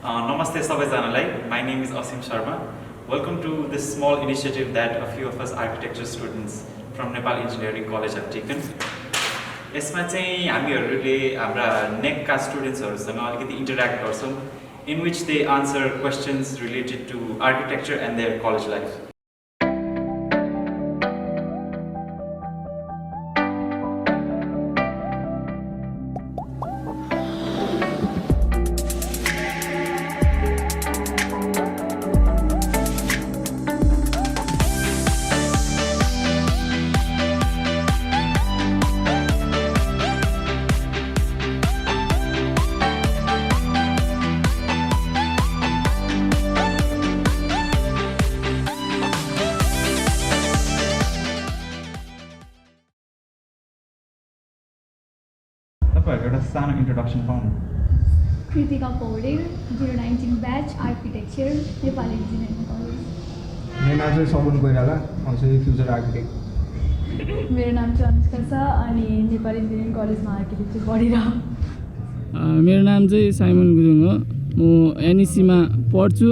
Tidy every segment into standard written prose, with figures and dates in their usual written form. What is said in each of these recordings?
Namaste sabaijanalai. My name is Asim Sharma. Welcome to this small initiative that a few of us architecture students from Nepal Engineering College have taken. यसमा चाहिँ हामीहरूले हाम्रा नेकका स्टुडेन्ट्सहरूसँग अलिकति interact गर्छौँ in which they answer questions related to architecture and their college life. एउटा सानो introduction पाउनु Kritika Paudel 019 batch architecture Nepal engineering college मेरो नाम चाहिँ सगुन कोइराला म चाहिँ फ्युचर आर्किटेक्ट मेरो नाम चाहिँ अनुष्का छ अनि नेपाल इन्जिनियरिङ कलेजमा आर्किटेक्चर पढिरहेको मेरो नाम चाहिँ साइमन गुरुङ हो म एनइसीमा पढ्छु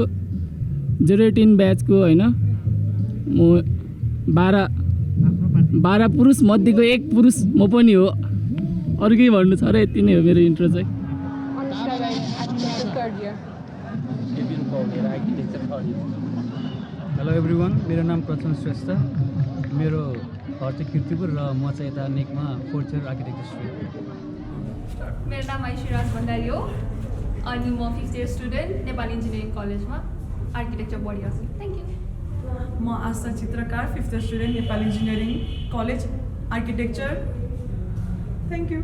018 ब्याचको होइन म 12 पुरुष मध्येको एक पुरुष म पनि हो अरू केही भन्नु छ र यति नै हो मेरो इन्ट्रो चाहिँ हेलो एभ्रिवान मेरो नाम प्रचन श्रेष्ठ मेरो घर चाहिँ किर्तिपुर र म चाहिँ यता नेकमा 4th इयर आर्किटेक्चर स्टुडेन्ट मेरो नाम ऐश्वर्या भण्डारी हो अनि म 5th year student Nepal engineering कलेजमा आर्किटेक्चर पढिरहेको छु थ्याङ्क यू म आस्था चित्रकार 5th year student Nepal engineering college architecture thank you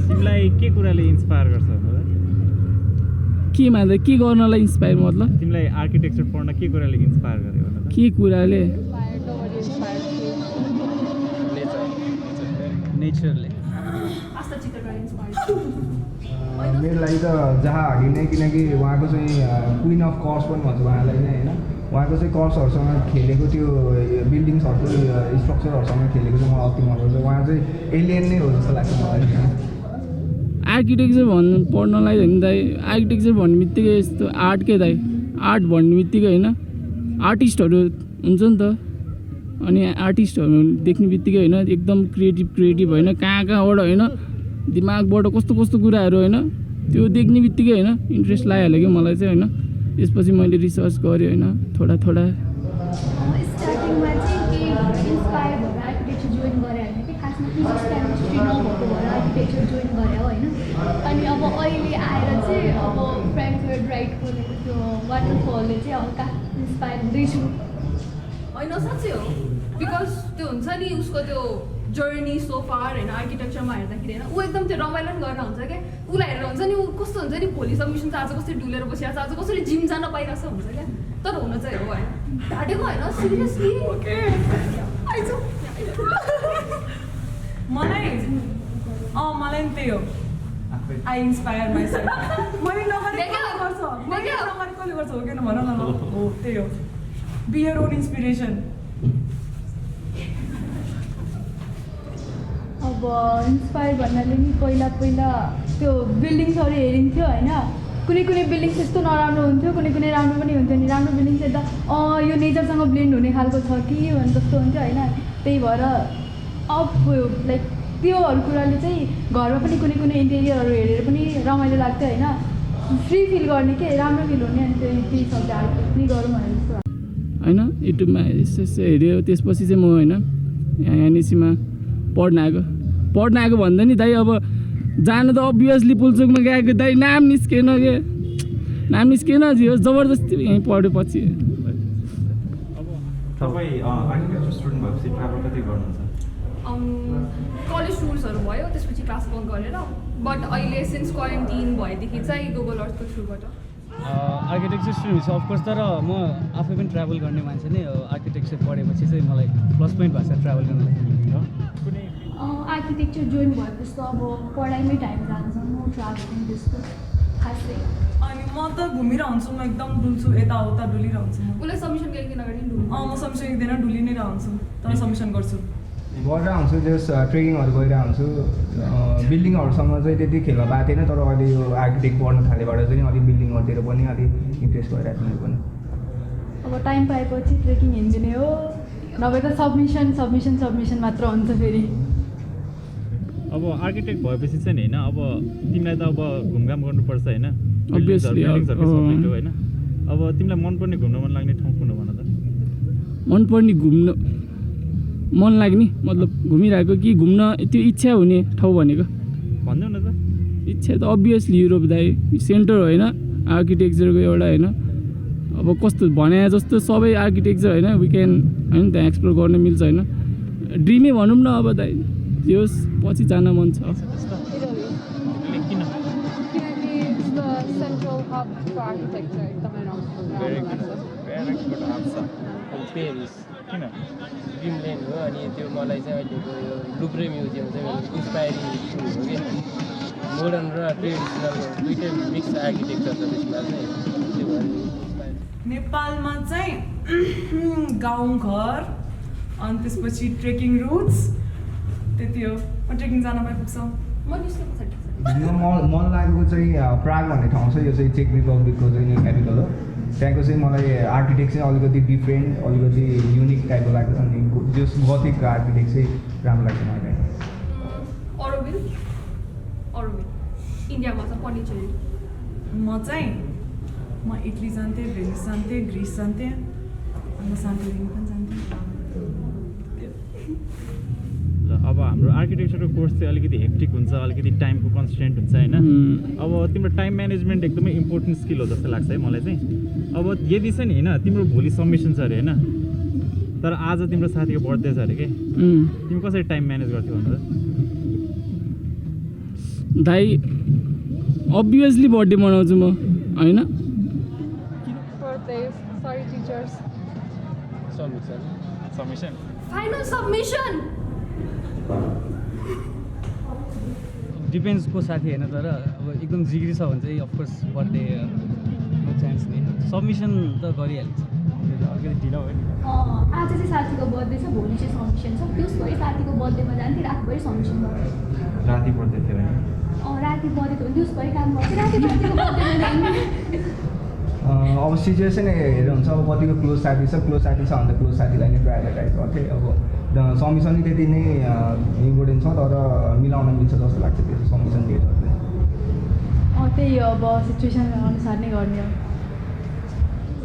तिमीलाई के कुराले इन्स्पायर गर्छ होला के मान्दा के गर्नलाई इन्स्पायर मतलब तिमीलाई आर्किटेक्चर पढ्न के कुराले इन्स्पायर गर्यो होला के कुराले नेचरले आस्था चित्रकार इन्सपायर मेरो लागि त जहाँ हाडी नै किनकि उहाँको चाहिँ क्विन अफ कर्स पनि भन्छ उहाँलाई नै होइन उहाँको चाहिँ कर्सहरूसँग खेलेको त्यो बिल्डिङ्सहरूको स्ट्रक्चरहरूसँग खेलेको चाहिँ मलाई अति मन पर्छ उहाँ चाहिँ एलियन नै हो जस्तो लाग्छ मलाई आर्किटेक्चर भन्नु पढ्नलाई होइन दाइ आर्किटेक्चर भन्ने बित्तिकै यस्तो आर्टकै दाइ आर्ट भन्ने बित्तिकै होइन आर्टिस्टहरू हुन्छ नि त अनि आर्टिस्टहरू देख्ने बित्तिकै होइन एकदम क्रिएटिभ होइन कहाँबाट होइन दिमागबाट कस्तो कस्तो कुराहरू होइन त्यो देख्ने बित्तिकै होइन इन्ट्रेस्ट लागिहाल्यो कि मलाई चाहिँ होइन त्यसपछि मैले रिसर्च गरेँ होइन थोडा स्टार्टिङमा चाहिँ के इन्सपायर भएर आर्किटेक्चर जोइन गरेँ होइन कि खासमा फिजिक्स केमिस्ट्री नभएको भएर आर्किटेक्चर जोइन गरेँ होइन अनि अब अहिले आएर चाहिँ अब फ्रेङ्कफर्ट राइटको त्यो वाटरफलले चाहिँ हल्का इन्सपायर हुँदैछु होइन साँच्चै हो बिकज त्यो हुन्छ नि उसको त्यो जर्नी सो फार होइन आर्किटेक्चरमा हेर्दाखेरि होइन ऊ एकदम त्यो रमाइलो पनि गरेर हुन्छ क्या उसलाई हेरेर हुन्छ नि ऊ कस्तो हुन्छ नि भोलि सबमिसन चाहिँ आज कसरी डुलेर बसिरहेको छ आज कसरी जिम जान पाइरहेको छ हुन्छ क्या तर हुन चाहिँ हो होइन ढाँटेको होइन सिरियसली मलाई नि त्यही हो आई इन्सपायर माइसेल्फ मैले नगरेको गर्छ मैले नगरेकोले गर्छ हो किन भन न हो त्यही हो बी योर ओन इन्सपिरेसन अब इन्सपायर भन्नाले नि पहिला त्यो बिल्डिङ्सहरू हेरिन्थ्यो होइन कुनै बिल्डिङ्स यस्तो नराम्रो हुन्थ्यो कुनै राम्रो पनि हुन्थ्यो नि राम्रो बिल्डिङ्स हेर्दा यो नेचरसँग ब्लेन्ड हुने खालको छ कि भने जस्तो हुन्थ्यो होइन त्यही भएर अब लाइक त्योहरू कुराले चाहिँ घरमा पनि कुनै इन्टेरियरहरू हेरेर पनि रमाइलो लाग्थ्यो होइन फ्री फिल गर्ने के राम्रो फिल हुने अनि त्यही शब्द आर्किटेक्ट पनि गरौँ भनेर जस्तो होइन युट्युबमा यसो हेऱ्यो त्यसपछि चाहिँ म होइन यहाँ एनइसीमा पढ्न आएको भन्दा नि दाइ अब जानु त अभियसली पुल्चोकमा गएको दाइ नाम निस्केन जियो जबरजस्ती यहीँ पढ्यो पछि तपाईँ आर्किटेक्चर स्टुडेन्ट भएपछि ट्राभल कति गर्नुहुन्छ कलेज टुर्सहरू भयो त्यसपछि क्लास बङ्क गरेर बट अहिले सिन्स क्वारेन्टिन भएदेखि चाहिँ गुगल अर्थको थ्रुबाट आर्किटेक्चर स्टुडेन्ट छ अफकोर्स तर म आफै पनि ट्राभल गर्ने मान्छे नै आर्किटेक्चर पढेपछि चाहिँ मलाई प्लस पोइन्ट भएको छ ट्राभल गर्नलाई आर्किटेक्चर जोइन भएपछि त अब पढाइमै टाइम जान्छ म ट्राभलिङ त्यस्तो खासै अनि म त घुमिरहन्छु म एकदम डुल्छु यताउता डुलिरहन्छु उसलाई सबमिसन केही किन गर्ने म सबमिसन दिँदैन डुलि नै रहन्छु तर सबमिसन गर्छु गरेर हुन्छु जस्ट ट्रेकिङहरू गइरहेको हुन्छु बिल्डिङहरूसँग चाहिँ त्यति खेल्न पाएको थिएन तर अहिले यो आर्किटेक्ट पढ्न थालेबाट चाहिँ अलिक बिल्डिङहरूतिर पनि अलिक इन्ट्रेस्ट भइरहेको थियो पनि अब टाइम पाएपछि ट्रेकिङ हिँडिदिने हो नभए त सबमिसन मात्र हुन्छ फेरि अब आर्किटेक्ट भएपछि चाहिँ होइन अब तिमीलाई त अब घुमघाम गर्नुपर्छ होइन Obviously, सब्जेक्ट हो होइन अब तिमीलाई मनपर्ने घुम्न मन लाग्ने ठाउँ कुन हो भन त मनपर्ने घुम्न मन लाग्ने मतलब घुमिरहेको कि घुम्न त्यो इच्छा हुने ठाउँ भनेको भनिदेऊ न त इच्छा त अभियसली युरोप दाइ सेन्टर होइन आर्किटेक्चरको एउटा होइन अब कस्तो भने जस्तो सबै आर्किटेक्चर होइन विकेन्ड होइन त्यहाँ एक्सप्लोर गर्न मिल्छ होइन ड्रिमै भनौँ न अब दाइ त्यो पछि जान मन छ किन पेरिस किन ड्रिमल्यान्ड हो अनि त्यो मलाई चाहिँ अहिलेको यो लुब्रे म्युजियम चाहिँ मेरो इन्सपायरिङ हो कि मोडर्न र ट्रेडिसनल दुइटै मिक्स आर्किटेक्चर छ त्यसमा चाहिँ त्यो भएर नेपालमा चाहिँ गाउँघर अनि त्यसपछि ट्रेकिङ रुट्स त्यति हो ट्रेकिङ जान पाइपुग्छ यो मन लागेको चाहिँ प्राग भन्ने ठाउँ छ यो चाहिँ चेक रिपब्लिकको चाहिँ क्यापिटल हो त्यहाँको चाहिँ मलाई आर्किटेक्ट चाहिँ अलिकति डिफ्रेन्ट अलिकति युनिक टाइपको लाग्छ अनि जस गथिक आर्किटेक्ट चाहिँ राम्रो लाग्छ मलाई अरोबिल इन्डियामा छ पन्डिचेरी म इटली जान्थेँ भेनिस जान्थेँ ग्रिस जान्थेँ अनि सान्टोरिनी पनि जान्थेँ ल अब हाम्रो आर्किटेक्चरको कोर्स चाहिँ अलिकति हेक्टिक हुन्छ अलिकति टाइमको कन्सटेन्ट हुन्छ होइन अब तिम्रो टाइम म्यानेजमेन्ट एकदमै इम्पोर्टेन्ट स्किल हो जस्तो लाग्छ है मलाई चाहिँ अब यदि चाहिँ नि होइन तिम्रो भोलि सबमिसन छ अरे होइन तर आज तिम्रो साथीको बर्थडे छ अरे के तिमी कसरी टाइम म्यानेज गर्थ्यौ भनेर दाइ अभियसली बर्थडे मनाउँछु म होइन सबमिसन फाइनल सबमिसन डिपेन्ड्स को साथी होइन तर अब एकदम जिग्री छ भने चाहिँ अफकोर्स बर्थडे नो चान्स नि सबमिसन त गरिहाल्छ अलिकति ढिलो भयो नि आज चाहिँ साथीको बर्थडे छ भोलि चाहिँ सबमिसन छ त्यसभरि साथीको बर्थडेमा जान्थेँ रातभरि सबमिसन गर्थेँ राति बर्थडे थियो होइन राति बर्थडे त दिउँसभरि काम गर्थेँ राति बर्थडेमा जान्थेँ अब सिचुएसन हेरेर हुन्छ अब कतिको क्लोज साथी छ क्लोज साथी छ भने त क्लोज साथीलाई नै प्रायोरिटाइज गर्थेँ अब सबमिसन नै त्यति नै इम्पोर्टेन्ट छ तर मिलाउन मिल्छ जस्तो लाग्छ त्यो सबमिसन डेटहरू चाहिँ त्यही हो अब सिचुएसन अनुसार नै गर्ने हो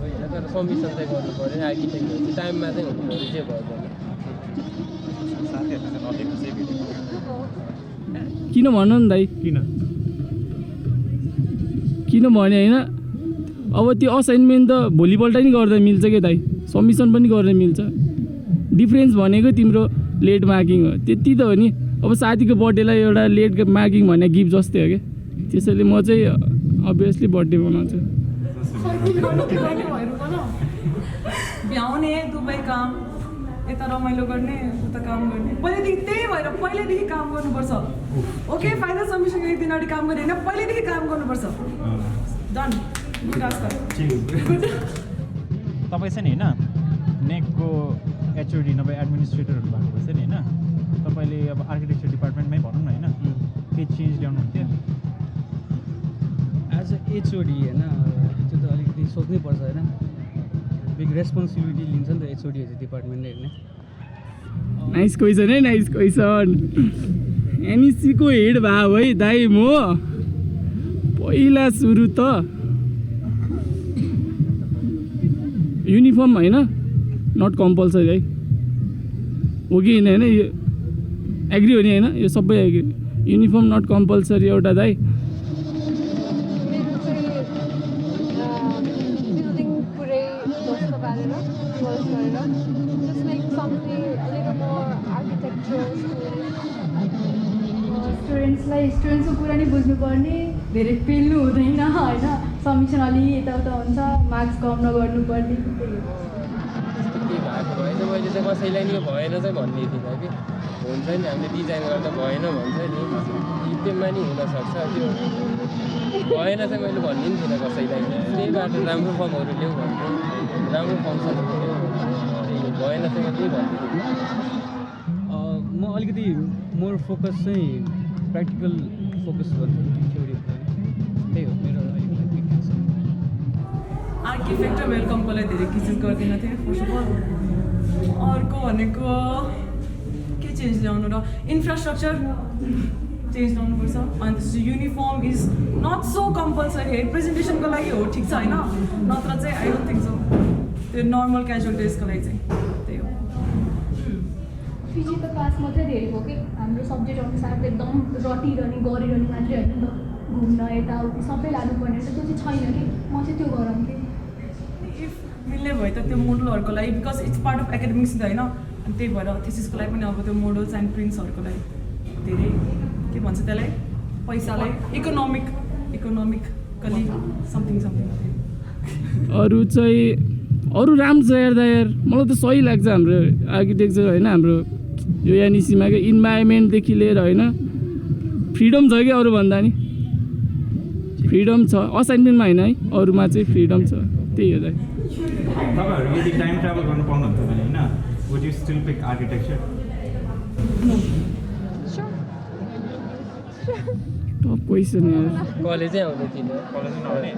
होइन तर सबमिसन चाहिँ गर्नु पऱ्यो आर्किटेक्ट चाहिँ टाइममा चाहिँ हुनु पऱ्यो जे भयो साथीहरूलाई नदेख्नु चाहिँ भिडियो किन भन न दाइ किन भने होइन अब त्यो असाइनमेन्ट त भोलिपल्ट नि गर्दा मिल्छ क्या दाइ सबमिसन पनि गर्न मिल्छ डिफ्रेन्स भनेको तिम्रो लेट मार्किङ हो त्यति त हो नि अब साथीको बर्थडेलाई एउटा लेट मार्किङ भने गिफ्ट जस्तै हो क्या त्यसैले म चाहिँ अभियसली बर्थडे मनाउँछु भ्याउने दुबई काम यता रमाइलो गर्ने उता काम गर्ने पहिल्यैदेखि त्यही भएर पहिल्यैदेखि काम गर्नुपर्छ ओके फाइनल सबमिसनको एक दिन अगाडि काम गर्ने होइन पहिल्यैदेखि काम गर्नुपर्छ डन गुड आन्सर तपाईँ चाहिँ नि होइन नेकको एचओडी नभए एडमिनिस्ट्रेटरहरू भएको भएछ नि होइन तपाईँले अब आर्किटेक्चर डिपार्टमेन्टमै भनौँ न होइन केही चेन्ज ल्याउनुहुन्थ्यो एज अ एचओडी होइन त्यो त अलिकति सोच्नै पर्छ होइन बिग रेस्पोन्सिबिलिटी लिन्छ नि त एचओडीहरू डिपार्टमेन्टले हेर्ने नाइस क्वेसन है नाइस क्वेसन एनइसीको हेड भए है दाइ म पहिला सुरु त युनिफर्म होइन नट कम्पलसरी है हो कि होइन यो एग्री हो नि होइन यो सबै एग्री युनिफर्म नट कम्पलसरी एउटा दाइ स्टुडेन्ट्सको कुरा नि बुझ्नुपर्ने धेरै पेल्नु हुँदैन होइन सबमिसन अलि यताउता हुन्छ मार्क्स कम नगर्नुपर्ने के भएको भए चाहिँ मैले चाहिँ कसैलाई नि यो भएन चाहिँ भन्ने थिइनँ कि हुन्छ नि हामीले डिजाइन गर्दा भएन भन्छ नि इटेममा नि हुनसक्छ त्यो भएन चाहिँ मैले भन्ने नि थिइनँ कसैलाई त्यही बाटो राम्रो फर्महरू ल्याउँ भन्थ्यो राम्रो फङ्सनहरू ल्याउँ भएन चाहिँ म त्यही भन्थेँ म अलिकति मोर फोकस चाहिँ प्र्याक्टिकल फोकस गर्थेँ थ्योरी त्यही हो मेरो अलिकति weakness छ। आर्किटेक्ट र वेलकमकोलाई धेरै चिज गर्दिनँ थिएँ फर्स्ट अफ अल। अर्को भनेको के चेन्ज ल्याउनु र इन्फ्रास्ट्रक्चर चेन्ज ल्याउनुपर्छ। अनि त्यसपछि uniform is not so compulsory है, प्रेजेन्टेसनको लागि हो ठिक छ होइन, नत्र चाहिँ आई डोन्ट थिङ्क सो त्यो नर्मल क्याजुअल ड्रेसको लागि चाहिँ त्यही हो। फिजिकल क्लास मात्रै धेरै हो कि हाम्रो सब्जेक्ट अनुसार त एकदम रटिरहने गरिरहने मात्रै होइन नि त, घुम्न यताउति सबै लानुपर्ने रहेछ, त्यो चाहिँ छैन कि म चाहिँ त्यो गराउँथेँ। इफ मिल्ने भयो त त्यो मोडलहरूको लागि, because it's part of academics त होइन, अनि त्यही भएर थेसिसको लागि पनि अब त्यो मोडल्स एन्ड प्रिन्ट्सहरूको लागि धेरै के भन्छ त्यसलाई पैसालाई इकोनोमिकली समथिङ अरू चाहिँ अरू राम्रो छ यार मलाई त सही लाग्छ हाम्रो आर्किटेक्चर होइन। हाम्रो यो एनइसीमा क्या इन्भाइरोमेन्टदेखि लिएर होइन फ्रिडम छ कि अरूभन्दा नि फ्रिडम छ असाइनमेन्टमा होइन है, अरूमा चाहिँ फ्रिडम छ, त्यही हो दाइ। तपाईँहरू यदि टाइम ट्राभल गर्नु पाउनुहुन्छ भने होइन would you still pick architecture? Top question यार। कलेजै आउँदै थिइनँ। कलेज नहुने ए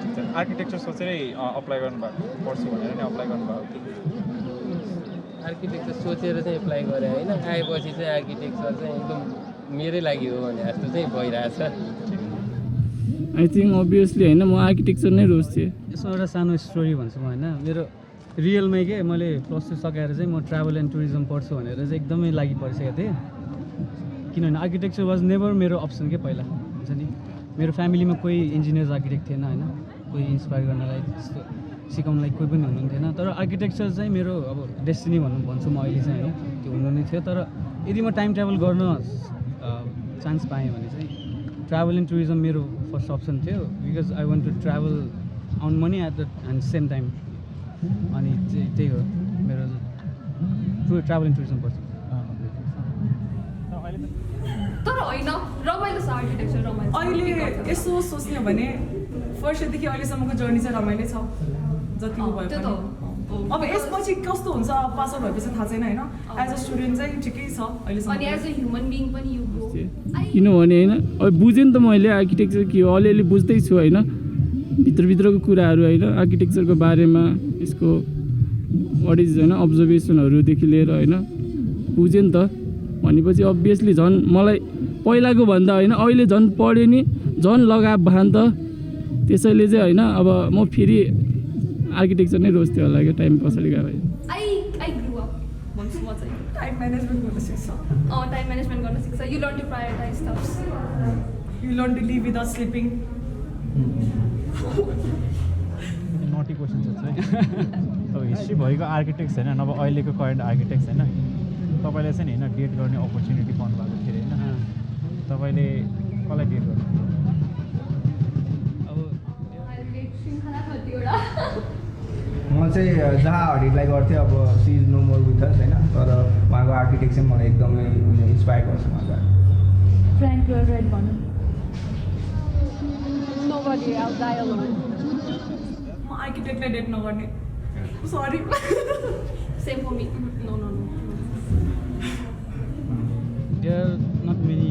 ठिक छ। आर्किटेक्चर सोचेरै अप्लाई गर्नुभएको पढ्छु भनेर नि अप्लाई गर्नुभएको? आर्किटेक्चर सोचेर चाहिँ एप्लाई गरेँ होइन, आएपछि चाहिँ आर्किटेक्चर चाहिँ एकदम मेरै लागि हो भने जस्तो चाहिँ भइरहेछ। आई थिङ्क अभियसली होइन म आर्किटेक्चर नै रोज्थेँ। यसमा एउटा सानो स्टोरी भन्छु म होइन, मेरो रियलमै के मैले +2 सकाएर चाहिँ म ट्राभल एन्ड टुरिज्म पढ्छु भनेर चाहिँ एकदमै लागि परिसकेको थिएँ। किनभने आर्किटेक्चर वाज नेभर मेरो अप्सन के पहिला हुन्छ नि, मेरो फ्यामिलीमा कोही इन्जिनियर्स आर्किटेक्ट थिएन होइन, कोही इन्सपायर गर्नलाई त्यस्तो सिकाउनलाई कोही पनि हुनुहुन्थेन। तर आर्किटेक्चर चाहिँ मेरो अब डेस्टिनी भन्छु म अहिले चाहिँ होइन, त्यो हुनु नै थियो। तर यदि म टाइम ट्राभल गर्न चान्स पाएँ भने चाहिँ ट्राभल एन्ड टुरिज्म मेरो फर्स्ट अप्सन थियो, because I want to travel on money at the end same time. अनि त्यही हो मेरो ट्राभल एन्ड टुरिज्म पर्छ। तर होइन रमाइलो छ आर्किटेक्चर, रमाइलो अहिले यसो सोच्ने हो भने फर्स्टदेखि अहिलेसम्मको जर्नी चाहिँ रमाइलो छ जति भए त्यो त पनि। अब यसपछि कस्तो हुन्छ पास आउट भएपछि थाहा छैन होइन, एज अ स्टुडेन्ट चाहिँ ठिकै छ अहिलेसम्म। अनि एज अ ह्युमन बिङ पनि यु ग्रो। किनभने होइन अब बुझेँ नि त मैले आर्किटेक्चर के हो, अलिअलि बुझ्दैछु होइन, भित्रभित्रको कुराहरू होइन आर्किटेक्चरको बारेमा, यसको वाट इज होइन अब्जर्भेसनहरूदेखि लिएर होइन बुझेँ नि त। भनेपछि अभियसली झन् मलाई पहिलाको भन्दा होइन अहिले झन् पढ्यो नि झन् लगाव भयो नि त, त्यसैले चाहिँ होइन अब म फेरि आर्किटेक्चर नै रोज्थेँ होला क्या टाइम पछाडि गयो। आई ग्रो अप भन्छु म चाहिँ। टाइम म्यानेजमेन्ट गर्न सिक्छ, टाइम म्यानेजमेन्ट गर्न सिक्छ, you learn to prioritise stuffs, you learn to live without sleeping. Naughty question छ है। अब हिस्ट्री भएको आर्किटेक्ट्स होइन, नभए अहिलेको करेन्ट आर्किटेक्ट्स होइन, तपाईँले चाहिँ होइन डेट गर्ने अपर्च्युनिटी पाउनुभएको थियो होइन, तपाईँले कसलाई डेट गर्नु? अब श्रृङ्खला कतिवटा म चाहिँ जहाँ हरिलाई गर्थेँ, अब she is no more with us होइन, तर उहाँको आर्किटेक्ट चाहिँ मलाई एकदमै इन्सपायर गर्छ उहाँको। फ्रेङ्क लोइड राइट भनौँ। nobody else die alone. म आर्किटेक्टलाई डेट नगर्ने, sorry. Same for me. No. There are not many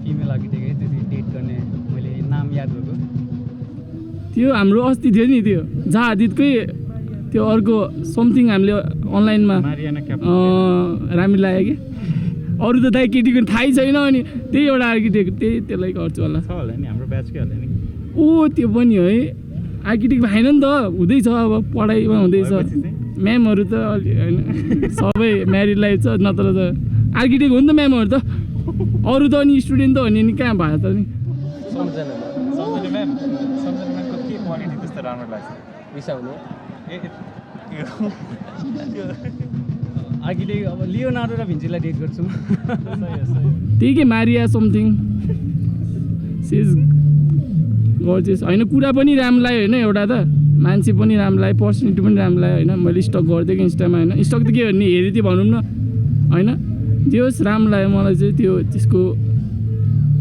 female architect है त्यति डेट गर्ने मैले नाम याद भएको। त्यो हाम्रो अस्ति थियो नि त्यो जहादितकै त्यो अर्को समथिङ हामीले अनलाइनमा राम्रो लाग्यो कि अरू त दाइ केटीको थाहै छैन, अनि त्यही एउटा आर्किटेक्ट त्यसलाई गर्छु होला छ होला नि हाम्रो ब्याचकै होला नि। ओ त्यो पनि है आर्किटेक्ट भएन नि त, हुँदैछ अब पढाइमा हुँदैछ। म्यामहरू त अलि होइन सबै म्यारिड लाइफ छ, नत्र त आर्किटेक्ट हो नि त म्यामहरू त, अरू त अनि स्टुडेन्ट त हो नि कहाँ भयो त नि। सम्झना म्यामको के क्वालिटी त्यस्तो राम्रो लाग्छ? रिसाउने आर्किटेक्ट अब लियोनार्डो र भिन्चीलाई डेट गर्छु। त्यही के मारिया समथिङ सिज गर्जेस होइन, कुरा पनि राम्रो लाग्यो होइन, एउटा त मान्छे पनि राम्रो लाग्यो, पर्सनालिटी पनि राम्रो लाग्यो होइन। मैले स्टक गर्थेँ कि इन्स्टामा होइन, स्टक त के भन्ने हेरेँ त्यो भनौँ न होइन, जे होस् राम्रो लाग्यो मलाई चाहिँ त्यो त्यसको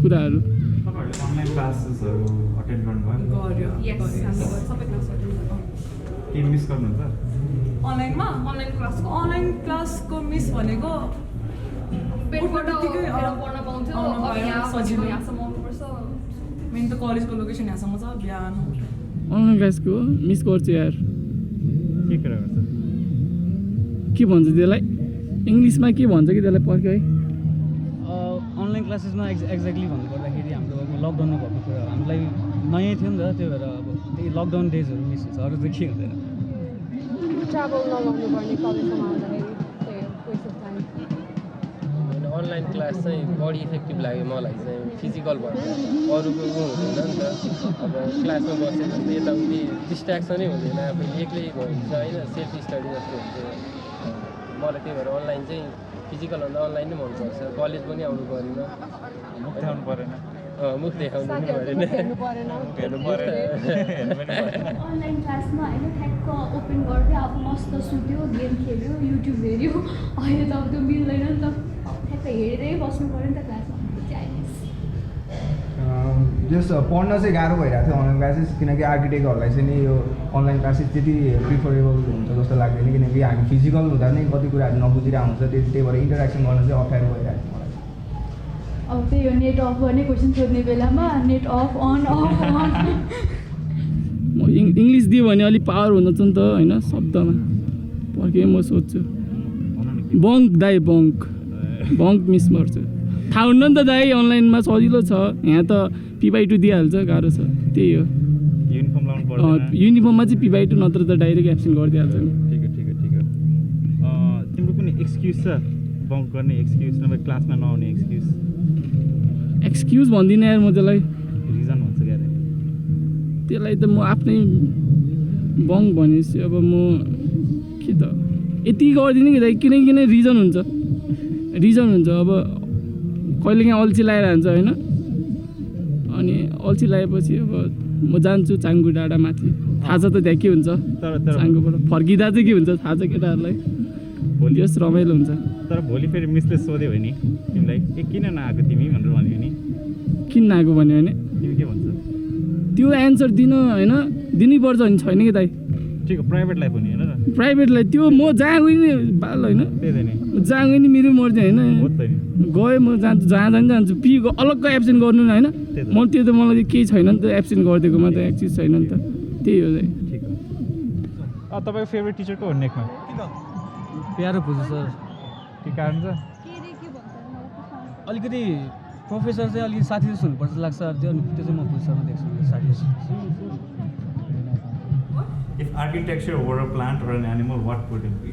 कुराहरू। तपाईँहरूले अनलाइन क्लासेसहरू अटेन्ड गर्नुभयो? गर्यो Yes, हामीले गर्छ सबै क्लासहरू। के मिस गर्नुहुन्छ? अनलाइनमा अनलाइन क्लासको अनलाइन क्लासको मिस भनेको पेटबाट उठ्नु बित्तिकै, उठेर पढ्न पाउँथ्यो आउनु अब पायो, यहाँ सजिलो। भनेको यहाँसम्म आउनुपर्छ मेन त कलेजको लोकेसन यहाँसम्म छ बिहान अनलाइन क्लासको मिस गर्छु यार। के कुरा गर्छ के भन्छ त्यसलाई इङ्ग्लिसमा के भन्छ कि त्यसलाई पर्ख्यो है। अनलाइन क्लासेसमा एक्ज्याक्टली भन्नुपर्दाखेरि हाम्रो अब लकडाउनमा भएको कुरा हामीलाई नयाँ थियो नि त त्यही भएर अब त्यही लकडाउन डेजहरू मिस हुन्छ अरू चाहिँ के हुँदैन। ट्राभल नगर्नुपर्ने कलेजमा आउँदाखेरि त्यही हो वेस्ट अफ टाइम। होइन अनलाइन क्लास चाहिँ बढी इफेक्टिभ लाग्यो मलाई चाहिँ फिजिकल भन्दा अरूको हुँदैन नि त अब क्लासमा बसेपछि यताउति डिस्ट्र्याक्सनै हुँदैन आफैले एक्लै भइन्छ होइन सेल्फ स्टडी जस्तो हुन्छ मलाई त्यही भएर अनलाइन चाहिँ फिजिकलभन्दा अनलाइन नै मनपर्छ कलेज पनि आउनु परेन मुख देखाउनु परेन मुख देखाउनु पनि परेन हेर्नु परेन। हेर्नु परेन हेर्नु पनि परेन अनलाइन क्लासमा होइन ठ्याक्क ओपन गर्थ्यो अब मस्त सुत्यो गेम खेल्यो युट्युब हेऱ्यो अहिले त अब त्यो मिल्दैन नि त ठ्याक्क हेरेरै बस्नु पऱ्यो नि त क्लासमा जस पढ्न चाहिँ गाह्रो भइरहेको थियो अनलाइन क्लासेस किनकि आर्किटेक्टहरूलाई चाहिँ नि यो अनलाइन क्लासेस त्यति प्रिफरेबल हुन्छ जस्तो लाग्दैन किनकि हामी फिजिकल हुँदा नै कति कुराहरू नबुझिरहेको हुन्छ त्यही भएर इन्टरेक्सन गर्न चाहिँ अप्ठ्यारो भइरहेको छ मलाई। अब त्यही हो नेट अफ गर्ने क्वेसन सोध्ने बेलामा net off on off on म इङ्ग्लिस दियो भने अलिक पावर हुँदछ नि त होइन शब्दमा पर्खेँ म सोध्छु बङ्क दाइ बङ्क मिस गर्छु थाहा हुन्न नि त दाइ अनलाइनमा सजिलो छ यहाँ त P/2 दिइहाल्छ गाह्रो छ त्यही हो युनिफर्म लाउनु पर्दैन युनिफर्ममा चाहिँ P/2 नत्र त डाइरेक्ट एब्सेन्ट गरिदिइहाल्छ नि। ठिक हो तिम्रो कुनै एक्सक्युज छ बङ्क गर्ने एक्सक्युज नभए क्लासमा नआउने एक्सक्युज भन्दिनँ यार म त्यसलाई रिजन भन्छ क्यारे त्यसलाई त म आफ्नै बङ्क भनेपछि अब म के त यति गरिदिने कि दाइ किन रिजन हुन्छ अब कहिलेकाहीँ अल्छी लगाइरहन्छ होइन अनि अल्छी लगाएपछि अब म जान्छु चाङ्गु डाँडा माथि थाहा छ त त्यहाँ के हुन्छ चाङ्गुबाट फर्किँदा चाहिँ के हुन्छ थाहा छ केटाहरूलाई भोलि जस रमाइलो हुन्छ। तर भोलि फेरि मिसले सोध्यो भने तिमीलाई ए किन नआएको तिमी भनेर भन्यो भने किन नआएको भन्यो भने तिमी के भन्छ त्यो एन्सर दिनु होइन दिनैपर्छ भने छैन कि दाइ ठिक हो प्राइभेट लाइफ हुने होइन र प्राइभेटलाई त्यो म जहाँ गएँ नि बाल होइन त्यही त नि जहाँ गएँ नि मेरो मर्जी होइन हो त नि गएँ म जान्छु जहाँ जान्छु अलग्गै एब्सेन्ट गर्नु न होइन म त्यो त मलाई केही छैन नि त एब्सेन्ट गरिदिएकोमा त एक चिज छैन नि त त्यही हो दाइ। ठिक हो तपाईँको फेभरेट टिचर को हो नेकमा प्यारो पुज्छ सर के कारण छ अलिकति प्रोफेसर चाहिँ अलिकति साथी जस्तो हुनुपर्छ लाग्छ त्यो चाहिँ म पुज्छमा देख्छु साथी जस्तो। If architecture were a plant or an animal, what would it be?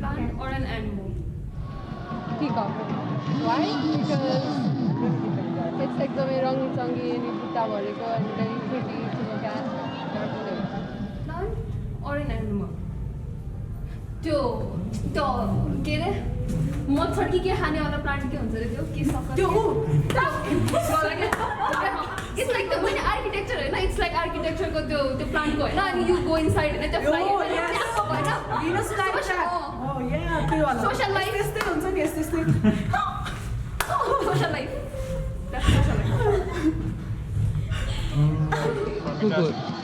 Plant or an animal? Peacock. Why? Because it's एकदमै रङ्गी-चङ्गी अनि बुट्टा भरेको and very pretty to look at. Plant or an animal? त्यो के अरे मच्छर कि के खानेवाला प्लान्ट के हुन्छ अरे त्यो के सफा त्यो इट्स लाइक मैले आर्किटेक्चर होइन इट्स लाइक आर्किटेक्चरको त्यो प्लान्टको होइन अनि यु गो इनसाइड होइन त्यो फ्लाइ सोसल लाइफ यस्तै हुन्छ नि यस्तै सोसल लाइफ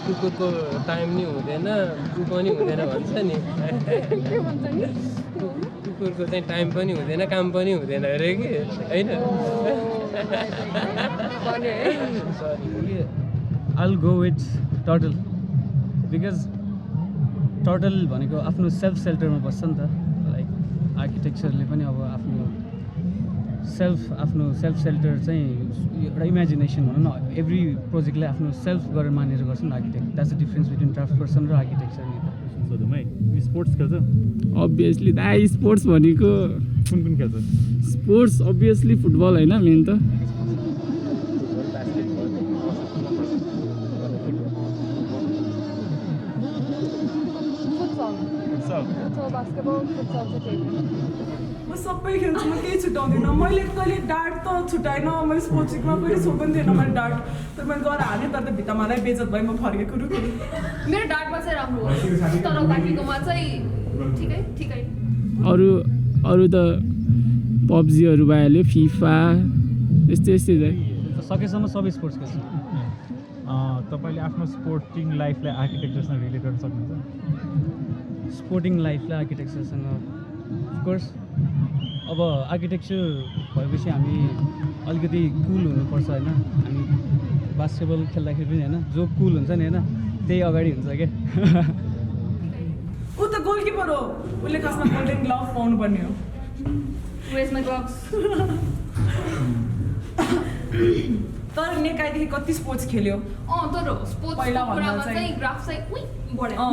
कुकुरको टाइम नि हुँदैन ऊ पनि हुँदैन भन्छ नि के भन्छ नि कुकुरको चाहिँ टाइम पनि हुँदैन काम पनि हुँदैन अरे कि होइन भन्यो है sorry I'll go with turtle because turtle भनेको आफ्नो सेल्फ सेल्टरमा बस्छ नि त लाइक आर्किटेक्चरले पनि अब आफ्नो सेल्फ सेल्टर चाहिँ एउटा इमेजिनेसन भनौँ न एभ्री प्रोजेक्टलाई आफ्नो सेल्फ गरेर मानेर गर्छ नि architect that's the difference between craft person र आर्किटेक्चर नि त सोधौँ है तिमी स्पोर्ट्स खेल्छ अभियसली दाइ स्पोर्ट्स भनेको कुन खेल्छ स्पोर्ट्स अभियसली फुटबल होइन मेन त futsal basketball futsal चाहिँ त्यही म सबै खेल्छु म केही छुट्याउँदिनँ मैले कहिले डार्ट त छुट्याएन मैले स्पोर्ट्स विकमा कहिले छो पनि थिएन मैले डार्ट तर मैले गएर हालेँ तर त भित्तामालाई बेजत भएँ म फर्केको रुखहरू मेरो डार्टमा चाहिँ राम्रो हो तर बाँकीकोमा चाहिँ ठिकै अरू त पब्जीहरू भइहाल्यो फिफा यस्तै चाहिँ सकेसम्म सबै स्पोर्ट्स खेल्छु तपाईँले आफ्नो स्पोर्टिङ लाइफलाई आर्किटेक्चरसँग रिलेट गर्न सक्नुहुन्छ स्पोर्टिङ लाइफलाई आर्किटेक्चरसँग अफकोर्स अब आर्किटेक्चर भएपछि हामी अलिकति कुल हुनुपर्छ होइन हामी बास्केटबल खेल्दाखेरि पनि होइन जो कुल हुन्छ नि होइन त्यही अगाडि हुन्छ क्या ऊ त गोलकिपर हो उसले खासमा गोल्डन ग्लोभ पाउनुपर्ने हो Where's my gloves? तर नेकाइदेखि कति स्पोर्ट्स खेल्यो तर स्पोर्ट्स पहिला भन्दा कुरामा चाहिँ- चाहिँ ग्राफ चाहिँ उही बढ्यो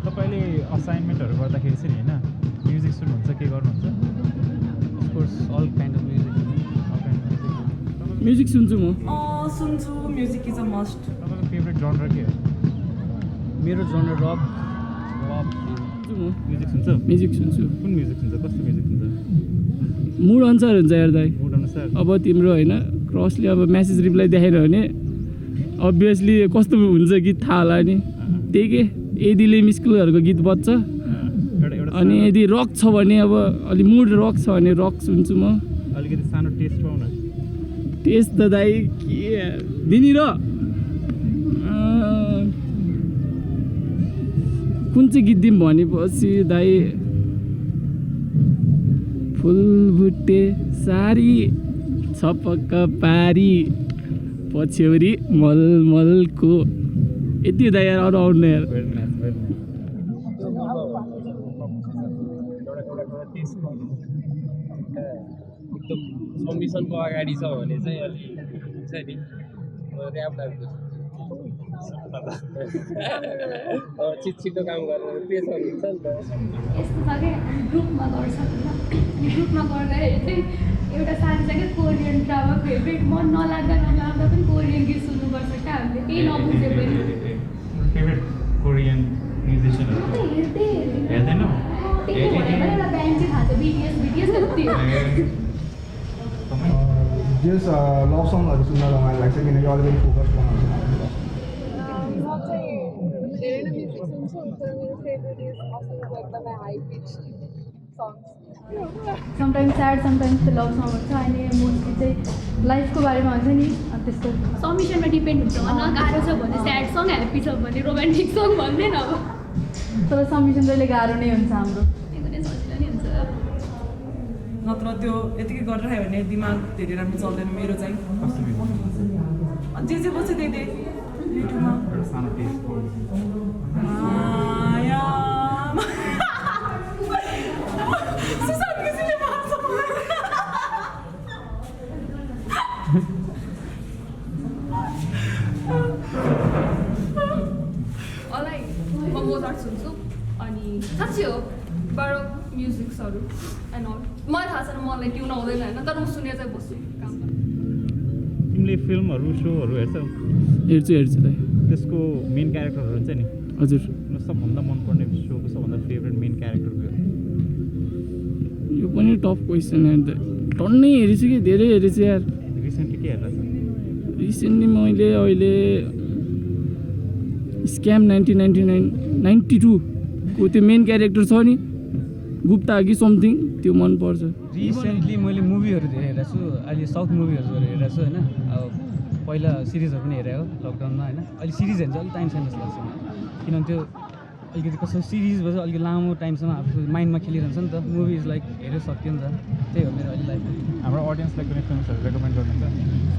तपाईँले असाइनमेन्टहरू गर्दाखेरि चाहिँ होइन म्युजिक सुन्नुहुन्छ के गर्नुहुन्छ of course all kind of music music सुन्छु म सुन्छु म्युजिक इज अ मस्ट तपाईँको फेभरेट जनर के हो मेरो जनर रक म्युजिक सुन्छ म्युजिक सुन्छु कुन म्युजिक सुन्छ कस्तो म्युजिक सुन्छ मुड अनुसार हुन्छ यार दाइ मुड अनुसार अब तिम्रो होइन क्रसले अब म्यासेज रिप्लाई देखाएन भने अभियसली कस्तो हुन्छ गीत थाहा होला नि त्यही के यदि मिस्कुलहरूको गीत बज्छ अनि यदि रक छ भने अब अलि मुड रक छ भने रक सुन्छु म अलिकति सानो टेस्ट पाउन टेस्ट त दाइ के दिनी र कुन चाहिँ गीत दिउँ भनेपछि दाइ फुलबुट्टे सारी छपक्क पारी पछ्यौरी मलमलको यति दाइ यार अरू आउनु यार भेरी नाइस एकदम सबमिसनको अगाडि छ भने चाहिँ अलि हुन्छ नि ऱ्याप लाग्छ छिटो काम गरेर प्रेसर हुन्छ नि त यस्तो छ कि ग्रुपमा गर्छ होइन अनि ग्रुपमा गर्दाखेरि चाहिँ एउटा साथी छ क्या कोरियन ड्रामा फेभरेट मन नलाग्दा पनि कोरियन गीत सुन्नुपर्छ क्या हामीले केही नबुझे पनि फेभरेट कोरियन म्युजिसियनहरू म त हेर्दै हेर्दैन त्यही भएर पनि एउटा ब्यान्ड चाहिँ थाहा छ बिटिएस त्यति हो जस लभ सङहरू सुन्न रमाइलो लाग्छ किनकि अलिकति फोकस बनाउँछ म चाहिँ धेरै नै म्युजिक सुन्छु तर मेरो फेभरेट इज असिमको एकदमै high pitch songs sometimes sad sometimes त्यो लभ सङहरू छ अहिले मोस्टली चाहिँ लाइफको बारेमा हुन्छ नि त्यस्तो समिसनमा डिपेन्ड हुन्छ न गाह्रो छ भने स्याड सङ ह्याप्पी छ भने रोमान्टिक सङ भन्दैन अब तर समिसन जहिले गाह्रो नै हुन्छ हाम्रो त्यो पनि सजिलो नै हुन्छ नत्र त्यो यतिकै गरिरह्यो भने दिमाग धेरै राम्रो चल्दैन मेरो चाहिँ कस्तो म्युजिक जे बस्छ त्यही युट्युबमा एउटा सानो टेस्ट माया सुशान्त घिसिङले मार्छ मलाई। मलाई म मोजार्ट सुन्छु अनि साँच्चै हो बारो म्युजिक्सहरू एन्ड अल मलाई थाहा छैन मलाई ट्युन आउँदैन होइन तर म सुनेर चाहिँ बस्छु काम तिमीले फिल्महरू सोहरू हेर्छौ हेर्छु दाइ त्यसको मेन क्यारेक्टरहरू हुन्छ नि हजुर सबभन्दा मनपर्ने सोको सबभन्दा फेभरेट मेन क्यारेक्टर के हो यो पनि टफ क्वेसन यार दाइ टन्नै हेरेछु कि धेरै हेरेछु यार रिसेन्टली के हेर्दा रिसेन्टली मैले अहिले स्क्याम 1992 को त्यो मेन क्यारेक्टर छ नि गुप्ता कि समथिङ त्यो मनपर्छ रिसेन्टली मैले मुभीहरू धेरै हेरेको छु अहिले साउथ मुभीहरू धेरै हेरेको छु होइन अब पहिला सिरिजहरू पनि हेरेको लकडाउनमा होइन अहिले सिरिज हेर्नु चाहिँ अलिक टाइम छैन जस्तो लाग्छ किनभने त्यो अलिकति कस्तो सिरिज भएपछि अलिकति लामो टाइमसम्म आफ्नो माइन्डमा खेलिरहन्छ नि त मुभी इज लाइक हेरेर सक्यो नि त त्यही हो मेरो अहिले लाइफ हाम्रो अडियन्सलाई कुनै फिल्महरू रेकमेन्ड गर्नुहुन्छ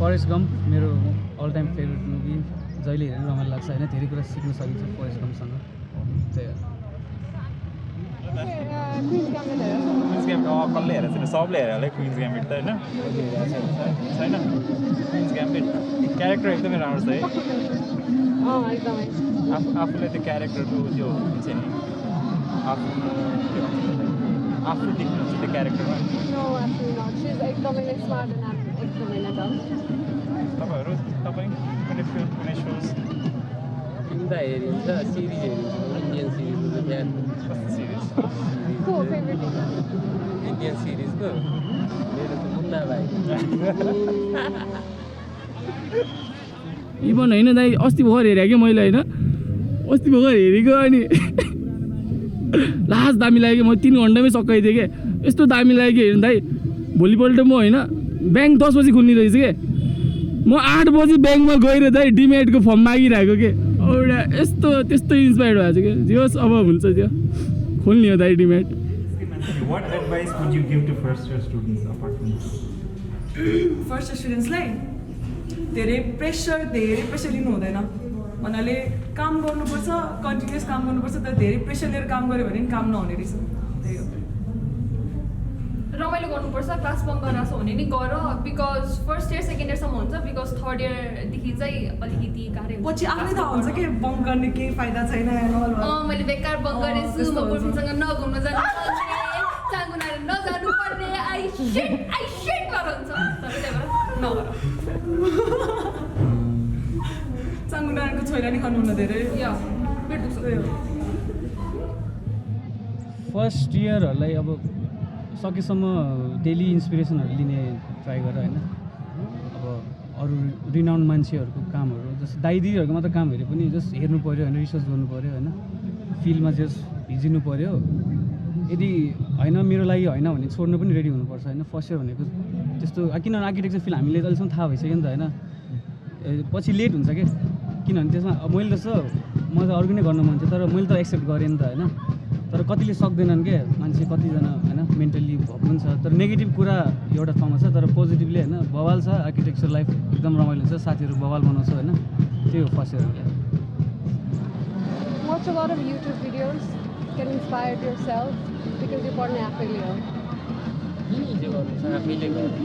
फरेस्ट गम्प मेरो अल टाइम फेभरेट मुभी जहिले हेरेर रमाइलो लाग्छ होइन धेरै कुरा सिक्न सकिन्छ फरेस्ट गम्पसँग त्यही हो क्विन्स ग्याम्बिट हेरेर क्विन्स ग्याम्बिट कसले हेरेको छैन सबले हेरेर होला क्विन्स ग्याम्बिट त होइन छैन क्विन्स ग्याम्बिट क्यारेक्टर एकदमै राम्रो छ है एकदमै आफूले त्यो क्यारेक्टरको त्यो हुन्छ नि आफू देख्नुहुन्छ त्यो क्यारेक्टरमा no actually not she is एकदमै नै स्मार्ट एन्ड एकदमै नै डम तपाईँ कुनै फिल्म कुनै सोज फिल्म त हेरिन्छ सिरिज हेरिन्छ इन्डियन सिरिजको त बिहान कस्तो सिरिज को फेभरेट इन्डियन सिरिजको मेरो त मुन्ना भाइ इभन होइन दाइ अस्ति भर्खर हेरेँ कि मैले होइन अस्ति भर्खर हेरेको अनि लास्ट दामी लाग्यो म 3 घन्टामै सकाइदिएँ क्या यस्तो दामी लाग्यो हेर्नु दाइ भोलिपल्ट म होइन ब्याङ्क 10 बजी खुल्ने रहेछ के म 8 बजी ब्याङ्कमा गएर दाइ डिमेटको फर्म मागिरहेको के एउटा यस्तो त्यस्तो इन्सपायर्ड भएको छ कि जे होस् अब हुन्छ त्यो खोल्ने हो दाइ demat. What advice would you give to first year students apart from this? First स्टुडेन्ट्सलाई धेरै प्रेसर लिनु हुँदैन भन्नाले काम गर्नुपर्छ, कन्टिन्युस काम गर्नुपर्छ, तर धेरै प्रेसर लिएर काम गऱ्यो भने काम नहुने रहेछ। त्यही हो। रमाइलो गर्नुपर्छ, क्लास बङ्क गरेर हुने नि गर, बिकज फर्स्ट इयर सेकेन्ड इयरसम्म हुन्छ, बिकज थर्ड इयरदेखि चाहिँ अलिकति गाह्रो हुन्छ। पछि आफै थाहा हुन्छ कि बङ्क गर्ने केही फाइदा छैन। मैले बेकार बङ्क गरेछु, म बोयफ्रेन्डसँग नघुम्न जानु चाङ्गुनाहरू नजानु पर्ने, आई सेट गरेर हुन्छ, तर त्यही भएर नगर। चाङ्गुनाहरूको छोइला नि खानुहुन्न धेरै या पेट दुख्छ। फर्स्ट इयरहरूलाई अब सकेसम्म डेली इन्सपिरेसनहरू लिने ट्राई गर होइन। अब अरू रिनाउन्ड मान्छेहरूको कामहरू जस्तो दाइदीहरूको मात्र काम हेरे पनि जस्ट हेर्नु पऱ्यो होइन, रिसर्च गर्नु पऱ्यो होइन, फिल्डमा जस्ट भिजिनु पऱ्यो। यदि होइन मेरो लागि होइन भने छोड्नु पनि रेडी हुनुपर्छ होइन। फर्स्ट इयर भनेको त्यस्तो किनभने आर्किटेक्चर फिल्ड हामीले अहिलेसम्म थाहा भइसक्यो नि त होइन, पछि लेट हुन्छ क्या। किनभने त्यसमा मैले जस्तो म त अर्को नै गर्न मन थियो, तर मैले त एक्सेप्ट गरेँ नि त होइन। तर कतिले सक्दैनन् क्या, मान्छे कतिजना होइन मेन्टल्ली भएको पनि छ। तर नेगेटिभ कुरा एउटा ठाउँमा छ, तर पोजिटिभली होइन बवाल छ। आर्किटेक्चर लाइफ एकदम रमाइलो हुन्छ, साथीहरू बवाल बनाउँछ होइन। त्यही हो first इयरहरूले। Watch a lot of YouTube videos, get inspired yourself because you're born आफैले हो। जे गर्नु छ आफैले गर्नु।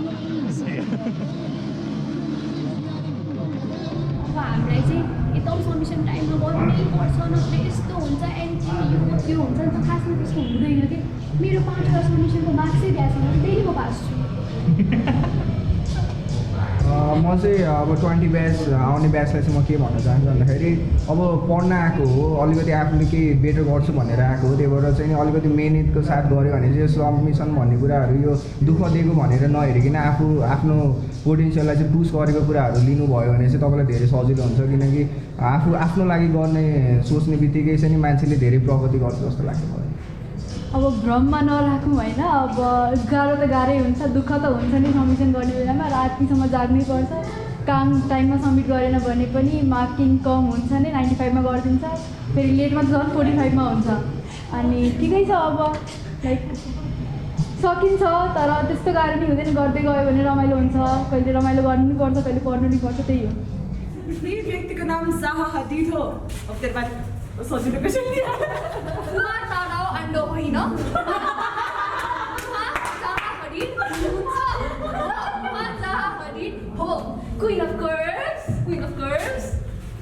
हामीलाई चाहिँ एकदम सबमिसन टाइममा गर्नै पर्छ, नत्र यस्तो हुन्छ एन्ट्री यो त्यो हुन्छ नि त। खासमा त्यस्तो हुँदैन कि मेरो 5वटा सबमिसनको मार्क्सै दिएको छैन, डेली म पास छु। म चाहिँ अब 20 ब्याच आउने ब्याचलाई चाहिँ म के भन्न चाहन्छु भन्दाखेरि अब पढ्न आएको हो, अलिकति आफूले केही बेटर गर्छु भनेर आएको हो। त्यही भएर चाहिँ नि अलिकति मेहनतको साथ गऱ्यो भने चाहिँ सबमिसन भन्ने कुराहरू यो दुःख दिएको भनेर नहेरिकन आफ्नो पोटेन्सियललाई चाहिँ पुस गरेको कुराहरू लिनुभयो भने चाहिँ तपाईँलाई धेरै सजिलो हुन्छ। किनकि आफ्नो लागि गर्ने सोच्ने बित्तिकै चाहिँ नि मान्छेले धेरै प्रगति गर्छ जस्तो लाग्छ मलाई। अब भ्रममा नराखौँ होइन। अब गाह्रो त गाह्रै हुन्छ, दुःख त हुन्छ नि सबमिसन गर्ने बेलामा। रातिसम्म जाग्नै पर्छ, काम टाइममा सब्मिट गरेन भने पनि मार्किङ कम हुन्छ नि, 95मा गरिदिन्छ। फेरि लेटमा त झन् 45मा हुन्छ। अनि ठिकै छ, अब लाइक सकिन्छ, तर त्यस्तो गाह्रो नि हुँदैन। गर्दै गयो भने रमाइलो हुन्छ। कहिले रमाइलो गर्नु नि पर्छ, कहिले पढ्नु नि पर्छ, त्यही हो। यही व्यक्तिको नाम साहा हदिद हो। अब तेरो बात सजिलो कसरी दिया अन्डो होइन हो queen of curves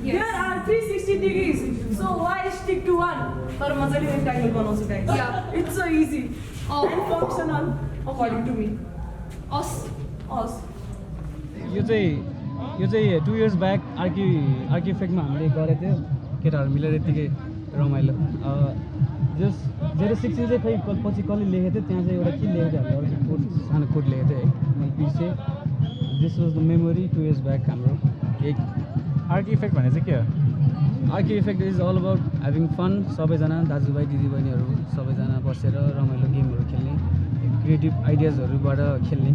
There are 360 degrees, so why stick to one? तर मजाले रेक्टाङ्गल बनाउँछु guys. Yeah. It's so easy and functional according to me. अस यो चाहिँ 2 years ब्याक आर्किफेक्टमा हामीले गरेको थियो केटाहरू मिलेर यत्तिकै रमाइलो। जस्ट 060 चाहिँ खै पछि कसले लेखेको थियो, त्यहाँ चाहिँ एउटा के लेखेको थियो हामीले, अर्को कोड सानो कोड लेखेको थियो है, मैले बिर्सेँ। This was the memory 2 years back हाम्रो। एक आर्किफेक्ट भने चाहिँ के हो? Archifect is all about having fun. सबैजना दाजुभाइ दिदीबहिनीहरू सबैजना बसेर रमाइलो गेमहरू खेल्ने, क्रिएटिभ आइडियाजहरूबाट खेल्ने,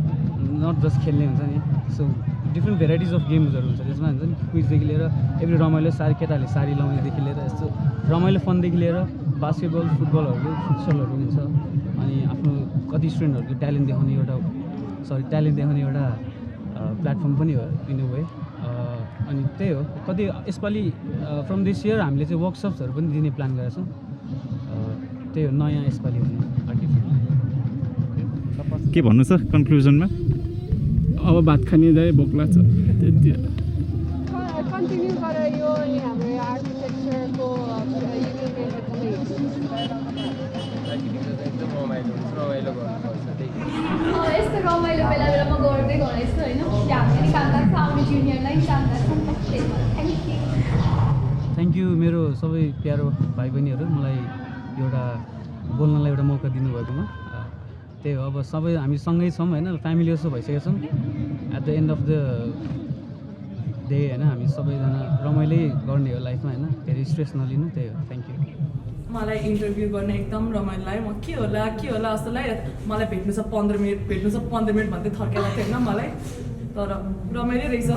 नट जस्ट खेल्ने हुन्छ नि। सो डिफ्रेन्ट भेराइटिज अफ गेम्सहरू हुन्छ त्यसमा, हुन्छ नि क्विजदेखि लिएर एभ्री रमाइलो केटाहरूले साडी लाउनेदेखि लिएर यस्तो रमाइलो फनदेखि लिएर बास्केटबल फुटबलहरू फुटसलहरू हुन्छ। अनि आफ्नो कति स्टुडेन्टहरूको ट्यालेन्ट देखाउने एउटा प्लेटफर्म पनि हो इन अ वे। अनि त्यही हो, कति यसपालि फ्रम दिस इयर हामीले चाहिँ वर्कसप्सहरू पनि दिने प्लान गरेका छौँ। त्यही हो नयाँ यसपालि हुने आर्टिफिसियल। के भन्नु छ कन्क्लुजनमा? अब भात खाने दाइ भोक लाग्छ त्यति। कन्टिन्यू गरेर यो अनि हाम्रो आर्किटेक्चरको एकदम रमाइलो गर्नुपर्छ त्यही। यस्तो रमाइलो बेला बेलामा गर्दै गएछु होइन। हामीले काम लाग्छ, आउने जुनियरलाई काम लाग्छ। थ्याङ्क यू मेरो सबै प्यारो भाइ बहिनीहरू, मलाई एउटा बोल्नलाई एउटा मौका दिनुभएकोमा। त्यही हो, अब सबै हामी सँगै छौँ होइन, फ्यामिली जस्तो भइसकेका छौँ। At the end of the day होइन हामी सबैजना रमाइलै गर्ने हो लाइफमा होइन, धेरै स्ट्रेस नलिनु। त्यही हो, थ्याङ्क यू। मलाई इन्टरभ्यू गर्ने एकदम रमाइलो लाग्यो। म के होला जस्तो लाग्यो। मलाई भेट्नु छ 15 मिनट भन्दै थर्केको थियो होइन मलाई, तर रमाइलो रहेछ।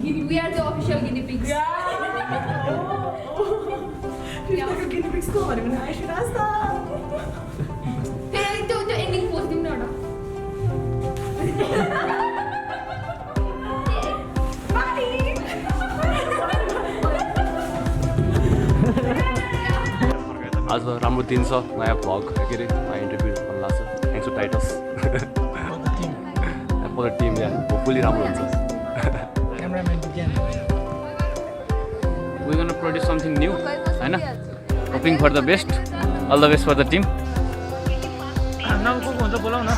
We are the official guinea pigs. फिफ्टीको गिनिपिक्सको भन्यो भने आइसुरास् त फेरि त्यो एन्डिङ पोस्ट दिउँ न एउटा आज राम्रो दिन छ नयाँ भ्लग के अरे नयाँ इन्टरभ्यू भन्नु लाग्छ thanks to Titus for the team या होपफुली राम्रो हुन्छ we gonna produce something new हैन hoping for the best all the best for the team नाम को हुन्छ बोलाउ न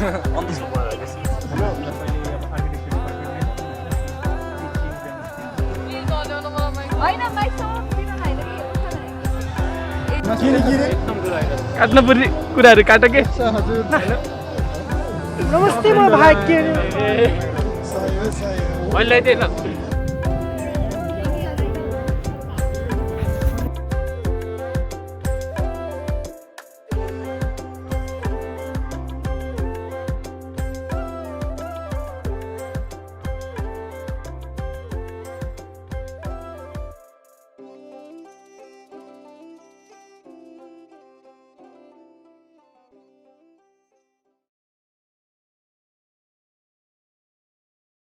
काट्न पर्ने कुराहरू काट के नमस्ते म भाग्य मैले चाहिँ